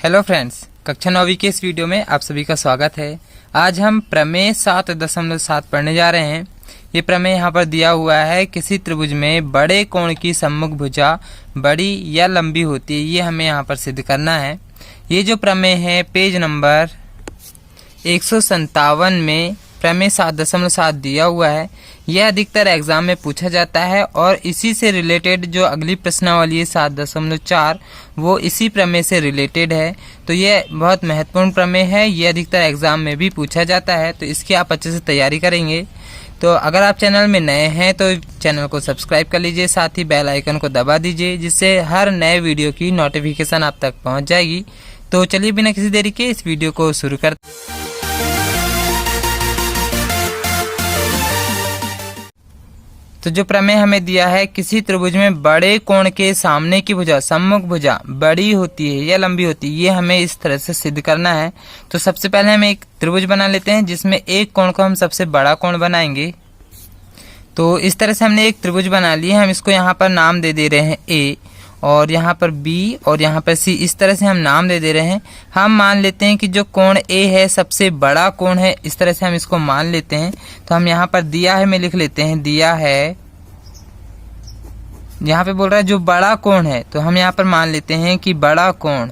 Hello friends, कक्षा 9वीं के इस वीडियो में आप सभी का स्वागत है। आज हम प्रमेय 7.7 पढ़ने जा रहे हैं। ये प्रमेय यहाँ पर दिया हुआ है, किसी त्रिभुज में बड़े कोण की सम्मुख भुजा बड़ी या लंबी होती है, ये हमें यहाँ पर सिद्ध करना है। ये जो प्रमेय है पेज नंबर 157 में प्रमेय 7.7 दिया हुआ है। यह अधिकतर एग्जाम में पूछा जाता है और इसी से रिलेटेड जो अगली प्रश्नावली है 7.4 वो इसी प्रमेय से रिलेटेड है। तो ये बहुत महत्वपूर्ण प्रमेय है, ये अधिकतर एग्जाम में भी पूछा जाता है, तो इसकी आप अच्छे से तैयारी करेंगे। तो अगर आप चैनल में नए हैं तो चैनल को सब्सक्राइब कर लीजिए, साथ ही बेल आइकन को दबा दीजिए, जिससे हर नए वीडियो की नोटिफिकेशन आप तक पहुँच जाएगी। तो चलिए बिना किसी देरी के इस वीडियो को शुरू करते हैं। तो जो प्रमेय हमें दिया है, किसी त्रिभुज में बड़े कोण के सामने की भुजा सम्मुख भुजा बड़ी होती है या लंबी होती है, ये हमें इस तरह से सिद्ध करना है। तो सबसे पहले हम एक त्रिभुज बना लेते हैं जिसमें एक कोण को हम सबसे बड़ा कोण बनाएंगे। तो इस तरह से हमने एक त्रिभुज बना लिया। हम इसको यहाँ पर नाम दे रहे हैं ए, और यहाँ पर बी और यहाँ पर सी, इस तरह से हम नाम दे रहे हैं। हम मान लेते हैं कि जो कोण ए है सबसे बड़ा कोण है, इस तरह से हम इसको मान लेते हैं। तो हम यहाँ पर दिया है में लिख लेते हैं, दिया है, यहाँ पे बोल रहा है जो बड़ा कोण है, तो हम यहाँ पर मान लेते हैं कि बड़ा कोण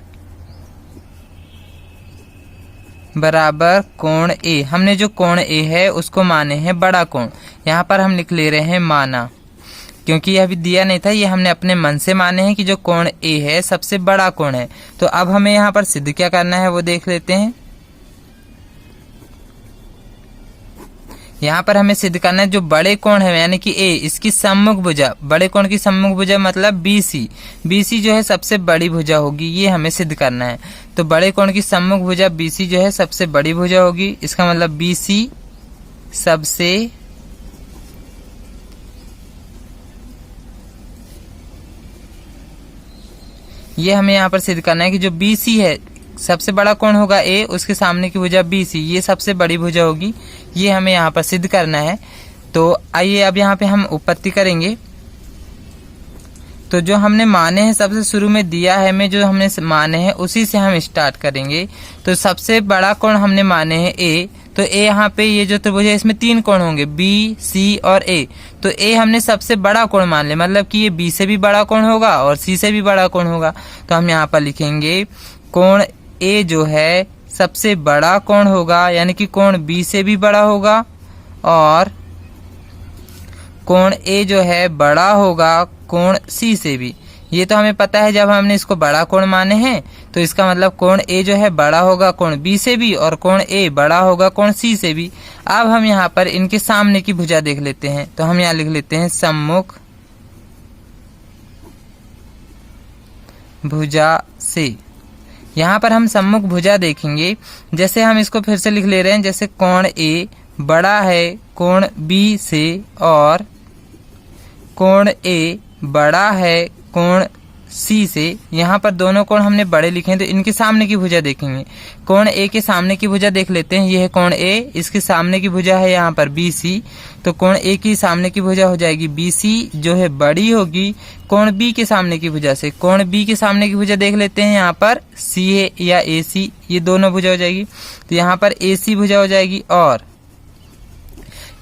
बराबर कोण ए। हमने जो कोण ए है उसको माने हैं बड़ा कोण, यहाँ पर हम लिख ले रहे हैं माना, क्योंकि यह अभी दिया नहीं था, ये हमने अपने मन से माने हैं कि जो कोण ए है सबसे बड़ा कोण है। तो अब हमें यहाँ पर सिद्ध क्या करना है वो देख लेते हैं। यहाँ पर हमें सिद्ध करना है जो बड़े कोण है यानी कि ए, इसकी सम्मुख भुजा, बड़े कोण की सम्मुख भुजा मतलब बीसी, बीसी जो है सबसे बड़ी भुजा होगी, ये हमें सिद्ध करना है। तो बड़े कोण की सम्मुख भुजा बीसी जो है सबसे बड़ी भुजा होगी, इसका मतलब बीसी सबसे ये हमें यहाँ पर सिद्ध करना है कि जो BC है सबसे बड़ा कोण होगा A, उसके सामने की भुजा BC ये सबसे बड़ी भुजा होगी, ये हमें यहाँ पर सिद्ध करना है। तो आइए अब यहाँ पे हम उत्पत्ति करेंगे। तो जो हमने माने हैं सबसे शुरू में दिया है में जो हमने माने हैं उसी से हम स्टार्ट करेंगे। तो सबसे बड़ा कोण हमने माने हैं A, तो A यहाँ पे ये जो त्रिभुज है इसमें 3 कोण होंगे B, C और A। तो A हमने सबसे बड़ा कोण मान लिया, मतलब कि ये B से भी बड़ा कोण होगा और C से भी बड़ा कोण होगा। तो हम यहाँ पर लिखेंगे कोण A जो है सबसे बड़ा कोण होगा, यानी कि कोण B से भी बड़ा होगा और कोण A जो है बड़ा होगा कोण C से भी। ये तो हमें पता है, जब हमने इसको बड़ा कोण माने हैं तो इसका मतलब कोण A जो है बड़ा होगा कोण B से भी और कोण A बड़ा होगा कोण C से भी। अब हम यहाँ पर इनके सामने की भुजा देख लेते हैं। तो हम यहाँ लिख लेते हैं सम्मुख भुजा से। यहाँ पर हम सम्मुख भुजा देखेंगे, जैसे हम इसको फिर से लिख ले रहे हैं, जैसे कोण A बड़ा है कोण B से और कोण A बड़ा है कोण C से। यहाँ पर दोनों कोण हमने बड़े लिखे हैं, तो इनके सामने की भुजा देखेंगे। कोण A के सामने की भुजा देख लेते हैं, यह है कोण A, इसके सामने की भुजा है यहाँ पर BC। तो कोण A की सामने की भुजा हो जाएगी BC जो है बड़ी होगी कोण B के सामने की भुजा से। कोण B के सामने की भुजा देख लेते हैं, यहाँ पर CA या AC, ये दोनों भुजा हो जाएगी। तो यहाँ पर AC भुजा हो जाएगी और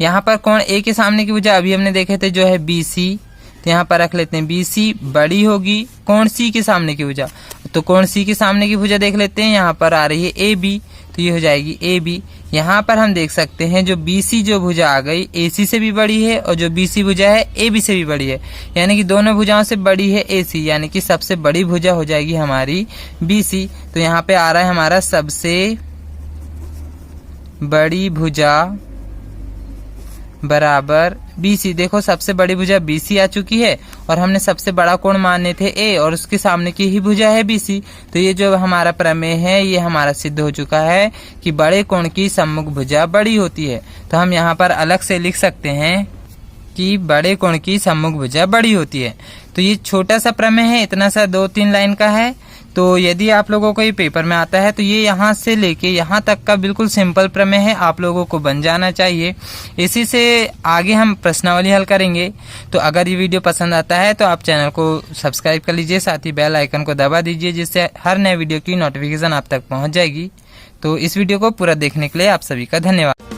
यहाँ पर कोण A के सामने की भुजा अभी हमने देखे थे जो है BC, तो यहाँ पर रख लेते हैं BC बड़ी होगी कोण C के सामने की भुजा। तो कोण C के सामने की भुजा देख लेते हैं, यहाँ पर आ रही है AB, तो ये हो जाएगी AB। यहाँ पर हम देख सकते हैं जो BC जो भुजा आ गई AC से भी बड़ी है और जो BC भुजा है AB से भी बड़ी है, यानी कि दोनों भुजाओं से बड़ी है AC, यानी कि सबसे बड़ी भुजा हो जाएगी हमारी BC। तो यहाँ पे आ रहा है हमारा सबसे बड़ी भुजा बराबर BC। देखो सबसे बड़ी भुजा BC आ चुकी है और हमने सबसे बड़ा कोण माने थे A और उसके सामने की ही भुजा है BC। तो ये जो हमारा प्रमेय है ये हमारा सिद्ध हो चुका है कि बड़े कोण की सम्मुख भुजा बड़ी होती है। तो हम यहाँ पर अलग से लिख सकते हैं कि बड़े कोण की सम्मुख भुजा बड़ी होती है। तो ये छोटा सा प्रमेय है, इतना सा 2-3 लाइन का है। तो यदि आप लोगों को ये पेपर में आता है तो ये यहाँ से लेके यहाँ तक का बिल्कुल सिंपल प्रमेय है, आप लोगों को बन जाना चाहिए। इसी से आगे हम प्रश्नावली हल करेंगे। तो अगर ये वीडियो पसंद आता है तो आप चैनल को सब्सक्राइब कर लीजिए, साथ ही बेल आइकन को दबा दीजिए, जिससे हर नए वीडियो की नोटिफिकेशन आप तक पहुँच जाएगी। तो इस वीडियो को पूरा देखने के लिए आप सभी का धन्यवाद।